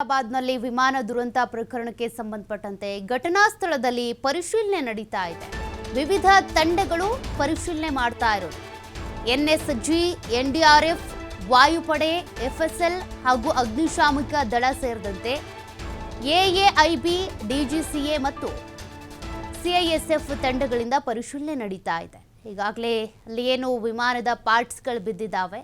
ಹೈದರಾಬಾದ್ನಲ್ಲಿ ವಿಮಾನ ದುರಂತ ಪ್ರಕರಣಕ್ಕೆ ಸಂಬಂಧಪಟ್ಟಂತೆ ಘಟನಾ ಸ್ಥಳದಲ್ಲಿ ಪರಿಶೀಲನೆ ನಡೀತಾ ಇದೆ. ವಿವಿಧ ತಂಡಗಳು ಪರಿಶೀಲನೆ ಮಾಡ್ತಾ ಇರೋದು. ಎನ್ಎಸ್ಜಿ, ಎನ್ಡಿಆರ್ಎಫ್, ವಾಯುಪಡೆ, ಎಫ್ಎಸ್ಎಲ್ ಹಾಗೂ ಅಗ್ನಿಶಾಮಕ ದಳ ಸೇರಿದಂತೆ ಎಎಐಬಿ, ಡಿಜಿಸಿಎ ಮತ್ತು ಸಿಐಎಸ್ಎಫ್ ತಂಡಗಳಿಂದ ಪರಿಶೀಲನೆ ನಡೀತಾ ಇದೆ. ಈಗಾಗಲೇ ಅಲ್ಲಿ ಏನು ವಿಮಾನದ ಪಾರ್ಟ್ಸ್ಗಳು ಬಿದ್ದಿದ್ದಾವೆ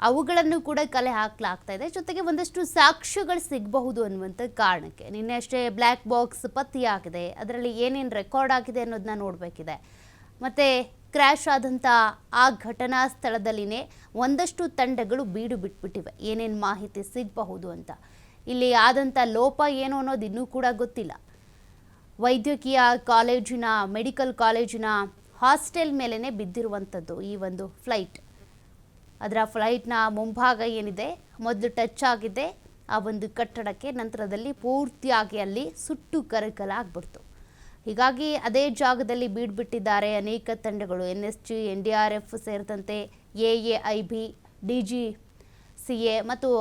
ಅವುಗಳನ್ನು ಕೂಡ ಕಲೆ ಹಾಕಲಾಗ್ತಾ ಇದೆ. ಜೊತೆಗೆ ಒಂದಷ್ಟು ಸಾಕ್ಷ್ಯಗಳು ಸಿಗಬಹುದು ಅನ್ನುವಂಥ ಕಾರಣಕ್ಕೆ ನಿನ್ನೆ ಅಷ್ಟೇ ಬ್ಲ್ಯಾಕ್ ಬಾಕ್ಸ್ ಪತ್ತೆಯಾಗಿದೆ. ಅದರಲ್ಲಿ ಏನೇನು ರೆಕಾರ್ಡ್ ಆಗಿದೆ ಅನ್ನೋದನ್ನ ನೋಡಬೇಕಿದೆ. ಮತ್ತು ಕ್ರ್ಯಾಶ್ ಆದಂಥ ಆ ಘಟನಾ ಸ್ಥಳದಲ್ಲಿನೇ ಒಂದಷ್ಟು ತಂಡಗಳು ಬೀಡು ಬಿಟ್ಬಿಟ್ಟಿವೆ. ಏನೇನು ಮಾಹಿತಿ ಸಿಗಬಹುದು ಅಂತ ಇಲ್ಲಿ ಆದಂಥ ಲೋಪ ಏನು ಅನ್ನೋದು ಇನ್ನೂ ಕೂಡ ಗೊತ್ತಿಲ್ಲ. ವೈದ್ಯಕೀಯ ಕಾಲೇಜಿನ ಮೆಡಿಕಲ್ ಕಾಲೇಜಿನ ಹಾಸ್ಟೆಲ್ ಮೇಲೇ ಬಿದ್ದಿರುವಂಥದ್ದು ಈ ಒಂದು ಫ್ಲೈಟ್. ಅದರ ಫ್ಲೈಟ್ನ ಮುಂಭಾಗ ಏನಿದೆ ಮೊದಲು ಟಚ್ ಆಗಿದೆ ಆ ಒಂದು ಕಟ್ಟಡಕ್ಕೆ, ನಂತರದಲ್ಲಿ ಪೂರ್ತಿಯಾಗಿ ಅಲ್ಲಿ ಸುಟ್ಟು ಕರಕಲಾಗ್ಬಿಡ್ತು. ಹೀಗಾಗಿ ಅದೇ ಜಾಗದಲ್ಲಿ ಬೀಡ್ಬಿಟ್ಟಿದ್ದಾರೆ ಅನೇಕ ತಂಡಗಳು. ಎನ್ಎಸ್ಜಿ, ಎನ್ಡಿಆರ್ಎಫ್ ಸೇರಿದಂತೆ ಎಎಐಬಿ, ಡಿಜಿಸಿಎ ಮತ್ತು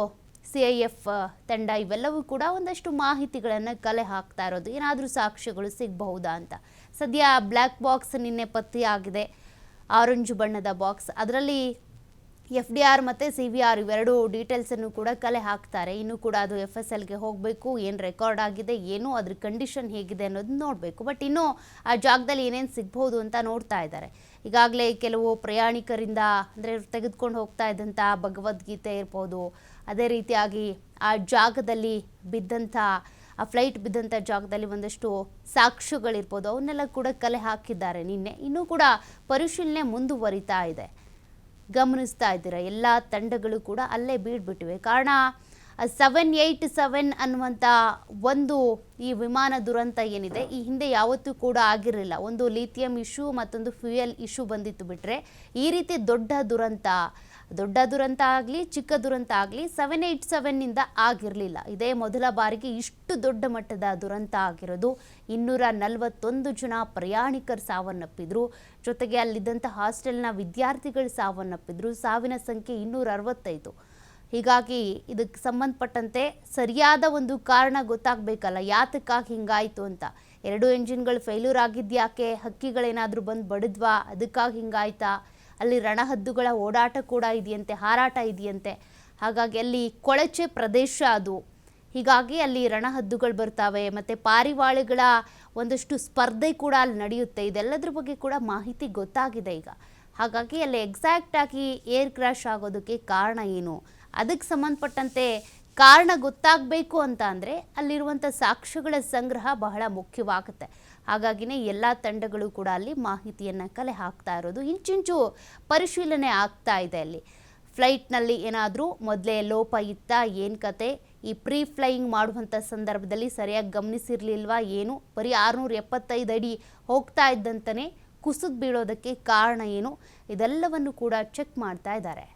ಸಿಐಎಫ್ ತಂಡ ಇವೆಲ್ಲವೂ ಕೂಡ ಒಂದಷ್ಟು ಮಾಹಿತಿಗಳನ್ನು ಕಲೆ ಹಾಕ್ತಾ ಇರೋದು. ಏನಾದರೂ ಸಾಕ್ಷ್ಯಗಳು ಸಿಗಬಹುದಾ ಅಂತ. ಸದ್ಯ ಬ್ಲ್ಯಾಕ್ ಬಾಕ್ಸ್ ನಿನ್ನೆ ಪತ್ತೆಯಾಗಿದೆ, ಆರೆಂಜ್ ಬಣ್ಣದ ಬಾಕ್ಸ್. ಅದರಲ್ಲಿ FDR ಮತ್ತು CVR ಇವೆರಡು ಡೀಟೇಲ್ಸನ್ನು ಕೂಡ ಕಲೆ ಹಾಕ್ತಾರೆ. ಇನ್ನೂ ಕೂಡ ಅದು FSLಗೆ ಹೋಗಬೇಕು, ಏನು ರೆಕಾರ್ಡ್ ಆಗಿದೆ, ಏನು ಅದ್ರ ಕಂಡೀಷನ್ ಹೇಗಿದೆ ಅನ್ನೋದನ್ನ ನೋಡಬೇಕು. ಬಟ್ ಇನ್ನೂ ಆ ಜಾಗದಲ್ಲಿ ಏನೇನು ಸಿಗ್ಬೋದು ಅಂತ ನೋಡ್ತಾ ಇದ್ದಾರೆ. ಈಗಾಗಲೇ ಕೆಲವು ಪ್ರಯಾಣಿಕರಿಂದ ಅಂದರೆ ತೆಗೆದುಕೊಂಡು ಹೋಗ್ತಾ ಇದ್ದಂಥ ಭಗವದ್ಗೀತೆ ಇರ್ಬೋದು, ಅದೇ ರೀತಿಯಾಗಿ ಆ ಜಾಗದಲ್ಲಿ ಬಿದ್ದಂಥ ಆ ಫ್ಲೈಟ್ ಬಿದ್ದಂಥ ಜಾಗದಲ್ಲಿ ಒಂದಷ್ಟು ಸಾಕ್ಷ್ಯಗಳಿರ್ಬೋದು, ಅವನ್ನೆಲ್ಲ ಕೂಡ ಕಲೆ ಹಾಕಿದ್ದಾರೆ ನಿನ್ನೆ. ಇನ್ನೂ ಕೂಡ ಪರಿಶೀಲನೆ ಮುಂದುವರಿತಾ ಇದೆ. ಗಮನಿಸ್ತಾ ಇದ್ದೀರಾ ಎಲ್ಲ ತಂಡಗಳು ಕೂಡ ಅಲ್ಲೇ ಬೀಡ್ಬಿಟ್ಟಿವೆ. ಕಾರಣ 787 ಅನ್ನುವಂಥ ಒಂದು ಈ ವಿಮಾನ ದುರಂತ ಏನಿದೆ ಈ ಹಿಂದೆ ಯಾವತ್ತೂ ಕೂಡ ಆಗಿರಲಿಲ್ಲ. ಒಂದು ಲಿಥಿಯಂ ಇಶ್ಯೂ, ಮತ್ತೊಂದು ಫ್ಯೂಯಲ್ ಇಶ್ಯೂ ಬಂದಿತ್ತು ಬಿಟ್ಟರೆ ಈ ರೀತಿ ದೊಡ್ಡ ದುರಂತ ಆಗಲಿ ಚಿಕ್ಕ ದುರಂತ ಆಗಲಿ 787ನಿಂದ ಆಗಿರಲಿಲ್ಲ. ಇದೇ ಮೊದಲ ಬಾರಿಗೆ ಇಷ್ಟು ದೊಡ್ಡ ಮಟ್ಟದ ದುರಂತ ಆಗಿರೋದು. 241 ಜನ ಪ್ರಯಾಣಿಕರು ಸಾವನ್ನಪ್ಪಿದ್ರು. ಜೊತೆಗೆ ಅಲ್ಲಿದ್ದಂಥ ಹಾಸ್ಟೆಲ್ನ ವಿದ್ಯಾರ್ಥಿಗಳು ಸಾವನ್ನಪ್ಪಿದ್ರು. ಸಾವಿನ ಸಂಖ್ಯೆ 265. ಹೀಗಾಗಿ ಇದಕ್ಕೆ ಸಂಬಂಧಪಟ್ಟಂತೆ ಸರಿಯಾದ ಒಂದು ಕಾರಣ ಗೊತ್ತಾಗಬೇಕಲ್ಲ, ಯಾತಕ್ಕಾಗಿ ಹಿಂಗಾಯಿತು ಅಂತ. 2 ಎಂಜಿನ್ಗಳು ಫೇಲ್ಯೂರ್ ಆಗಿದ್ಯಾಕೆ, ಹಕ್ಕಿಗಳೇನಾದರೂ ಬಂದು ಬಡಿದ್ವಾ, ಅದಕ್ಕಾಗಿ ಹಿಂಗಾಯ್ತಾ, ಅಲ್ಲಿ ರಣಹದ್ದುಗಳ ಓಡಾಟ ಕೂಡ ಇದೆಯಂತೆ, ಹಾರಾಟ ಇದೆಯಂತೆ. ಹಾಗಾಗಿ ಅಲ್ಲಿ ಕೊಳಚೆ ಪ್ರದೇಶ ಅದು, ಹೀಗಾಗಿ ಅಲ್ಲಿ ರಣಹದ್ದುಗಳು ಬರ್ತಾವೆ. ಮತ್ತು ಪಾರಿವಾಳಗಳ ಒಂದಷ್ಟು ಸ್ಪರ್ಧೆ ಕೂಡ ಅಲ್ಲಿ ನಡೆಯುತ್ತೆ. ಇದೆಲ್ಲದ್ರ ಬಗ್ಗೆ ಕೂಡ ಮಾಹಿತಿ ಗೊತ್ತಾಗಿದೆ ಈಗ. ಹಾಗಾಗಿ ಅಲ್ಲಿ ಎಕ್ಸಾಕ್ಟಾಗಿ ಏರ್ ಕ್ರ್ಯಾಶ್ ಆಗೋದಕ್ಕೆ ಕಾರಣ ಏನು, ಅದಕ್ಕೆ ಸಂಬಂಧಪಟ್ಟಂತೆ ಕಾರಣ ಗೊತ್ತಾಗಬೇಕು ಅಂತ ಅಂದರೆ ಅಲ್ಲಿರುವಂಥ ಸಾಕ್ಷ್ಯಗಳ ಸಂಗ್ರಹ ಬಹಳ ಮುಖ್ಯವಾಗುತ್ತೆ. ಹಾಗಾಗಿನೇ ಎಲ್ಲ ತಂಡಗಳು ಕೂಡ ಅಲ್ಲಿ ಮಾಹಿತಿಯನ್ನು ಕಲೆ ಹಾಕ್ತಾ ಇರೋದು. ಇಂಚಿಂಚು ಪರಿಶೀಲನೆ ಆಗ್ತಾ ಇದೆ. ಅಲ್ಲಿ ಫ್ಲೈಟ್ನಲ್ಲಿ ಏನಾದರೂ ಮೊದಲೇ ಲೋಪ ಇತ್ತಾ, ಏನು ಕತೆ, ಈ ಪ್ರೀ ಫ್ಲೈಯಿಂಗ್ ಮಾಡುವಂಥ ಸಂದರ್ಭದಲ್ಲಿ ಸರಿಯಾಗಿ ಗಮನಿಸಿರ್ಲಿಲ್ವಾ ಏನು, ಬರೀ 675 ಅಡಿ ಹೋಗ್ತಾ ಇದ್ದಂತಲೇ ಕುಸಿದು ಬೀಳೋದಕ್ಕೆ ಕಾರಣ ಏನು, ಇದೆಲ್ಲವನ್ನು ಕೂಡ ಚೆಕ್ ಮಾಡ್ತಾ ಇದ್ದಾರೆ.